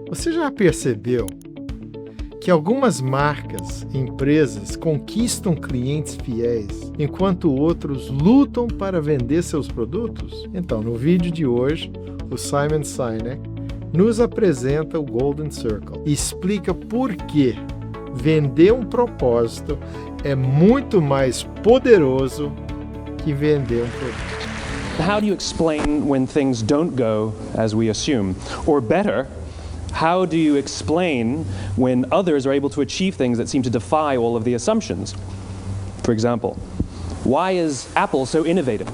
Você já percebeu que algumas marcas e empresas conquistam clientes fiéis, enquanto outros lutam para vender seus produtos? Então, no vídeo de hoje, o Sinek nos apresenta o Golden Circle e explica por que vender um propósito é muito mais poderoso que vender um produto. How do you explain when things don't go as we assume? Or better, how do you explain when others are able to achieve things that seem to defy all of the assumptions? For example, why is Apple so innovative?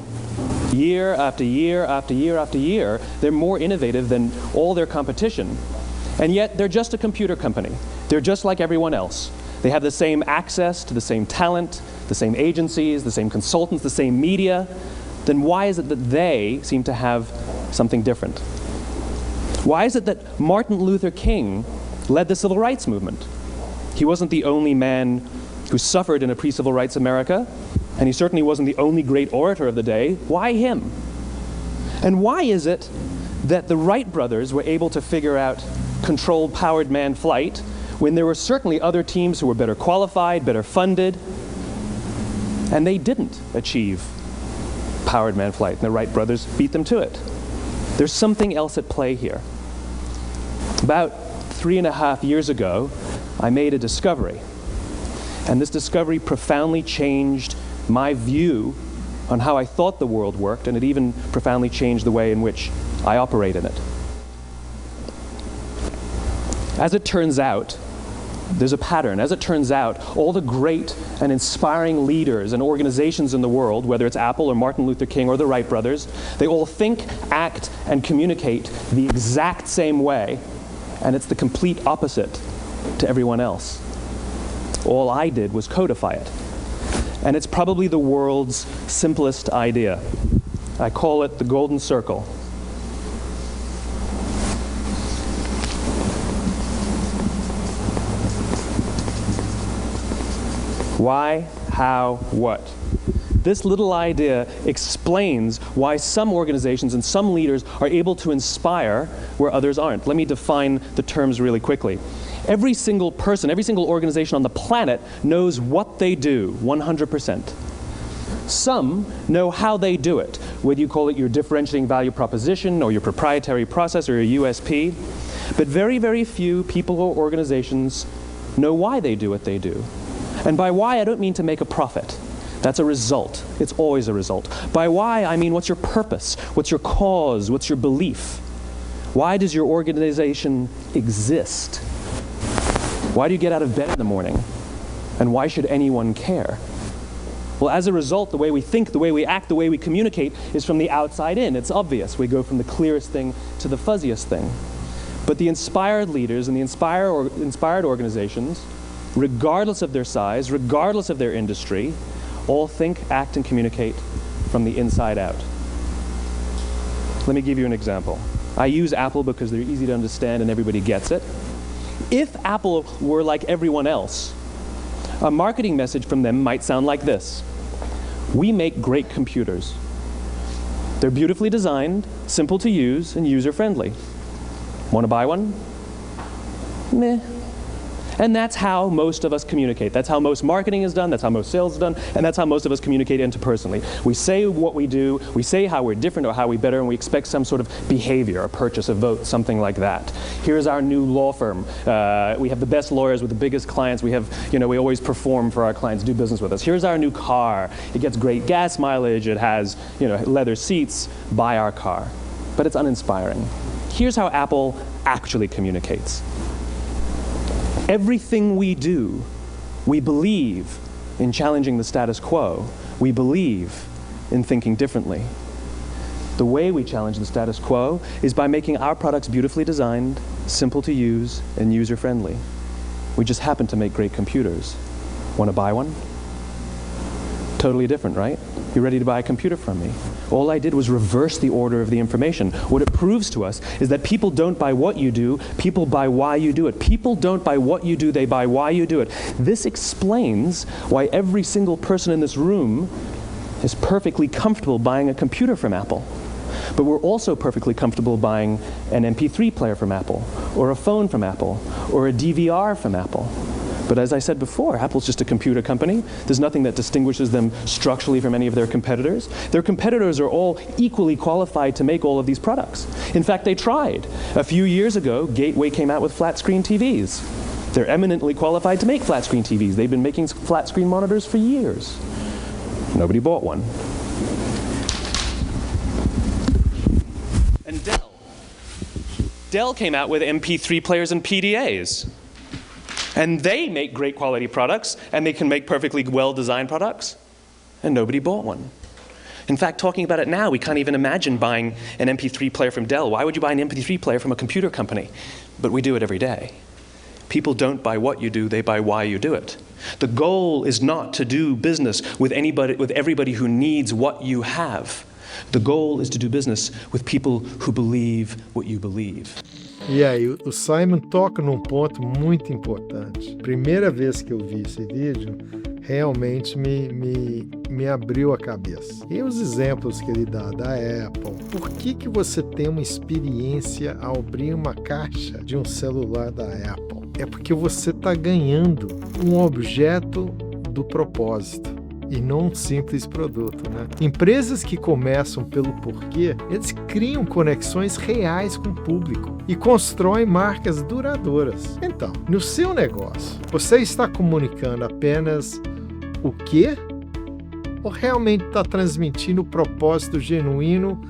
Year after year after year after year, they're more innovative than all their competition. And yet they're just a computer company. They're just like everyone else. They have the same access to the same talent, the same agencies, the same consultants, the same media. Then why is it that they seem to have something different? Why is it that Martin Luther King led the civil rights movement? He wasn't the only man who suffered in a pre-civil rights America, and he certainly wasn't the only great orator of the day. Why him? And why is it that the Wright brothers were able to figure out controlled powered manned flight when there were certainly other teams who were better qualified, better funded, and they didn't achieve powered manned flight, and the Wright brothers beat them to it? There's something else at play here. About 3.5 years ago, I made a discovery, and this discovery profoundly changed my view on how I thought the world worked, and it even profoundly changed the way in which I operate in it. As it turns out, there's a pattern. As it turns out, all the great and inspiring leaders and organizations in the world, whether it's Apple or Martin Luther King or the Wright brothers, they all think, act, and communicate the exact same way, and it's the complete opposite to everyone else. All I did was codify it. And it's probably the world's simplest idea. I call it the Golden Circle. Why, how, what? This little idea explains why some organizations and some leaders are able to inspire where others aren't. Let me define the terms really quickly. Every single person, every single organization on the planet knows what they do, 100%. Some know how they do it, whether you call it your differentiating value proposition or your proprietary process or your USP. But very, very few people or organizations know why they do what they do. And by why, I don't mean to make a profit. That's a result. It's always a result. By why, I mean what's your purpose? What's your cause? What's your belief? Why does your organization exist? Why do you get out of bed in the morning? And why should anyone care? Well, as a result, the way we think, the way we act, the way we communicate is from the outside in. It's obvious. We go from the clearest thing to the fuzziest thing. But the inspired leaders and the inspired organizations, regardless of their size, regardless of their industry, all think, act, and communicate from the inside out. Let me give you an example. I use Apple because they're easy to understand and everybody gets it. If Apple were like everyone else, a marketing message from them might sound like this. We make great computers. They're beautifully designed, simple to use, and user-friendly. Want to buy one? Meh. And that's how most of us communicate. That's how most marketing is done, that's how most sales is done, and that's how most of us communicate interpersonally. We say what we do, we say how we're different or how we're better, and we expect some sort of behavior, a purchase, a vote, something like that. Here's our new law firm. We have the best lawyers with the biggest clients. We have, we always perform for our clients, do business with us. Here's our new car. It gets great gas mileage. It has, leather seats. Buy our car. But it's uninspiring. Here's how Apple actually communicates. Everything we do, we believe in challenging the status quo. We believe in thinking differently. The way we challenge the status quo is by making our products beautifully designed, simple to use, and user-friendly. We just happen to make great computers. Want to buy one? Totally different, right? You're ready to buy a computer from me. All I did was reverse the order of the information. What it proves to us is that people don't buy what you do, people buy why you do it. People don't buy what you do, they buy why you do it. This explains why every single person in this room is perfectly comfortable buying a computer from Apple. But we're also perfectly comfortable buying an MP3 player from Apple, or a phone from Apple, or a DVR from Apple. But as I said before, Apple's just a computer company. There's nothing that distinguishes them structurally from any of their competitors. Their competitors are all equally qualified to make all of these products. In fact, they tried. A few years ago, Gateway came out with flat-screen TVs. They're eminently qualified to make flat-screen TVs. They've been making flat-screen monitors for years. Nobody bought one. And Dell came out with MP3 players and PDAs. And they make great quality products, and they can make perfectly well-designed products, and nobody bought one. In fact, talking about it now, we can't even imagine buying an MP3 player from Dell. Why would you buy an MP3 player from a computer company? But we do it every day. People don't buy what you do, they buy why you do it. The goal is not to do business with everybody who needs what you have. The goal is to do business with people who believe what you believe. E aí, o Simon toca num ponto muito importante. Primeira vez que eu vi esse vídeo, realmente me abriu a cabeça. E os exemplos que ele dá da Apple. Por que você tem uma experiência ao abrir uma caixa de um celular da Apple? É porque você está ganhando um objeto do propósito e não um simples produto, né? Empresas que começam pelo porquê, eles criam conexões reais com o público e constroem marcas duradouras. Então, no seu negócio, você está comunicando apenas o quê? Ou realmente está transmitindo o propósito genuíno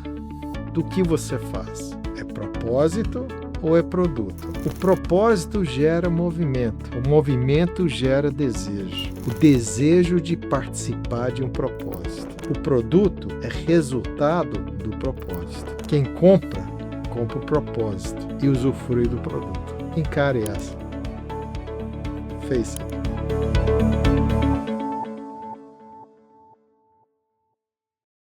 do que você faz? É propósito ou é produto? O propósito gera movimento, o movimento gera desejo, o desejo de participar de um propósito. O produto é resultado do propósito. Quem compra, compra o propósito e usufrui do produto. Encare essa. Face it.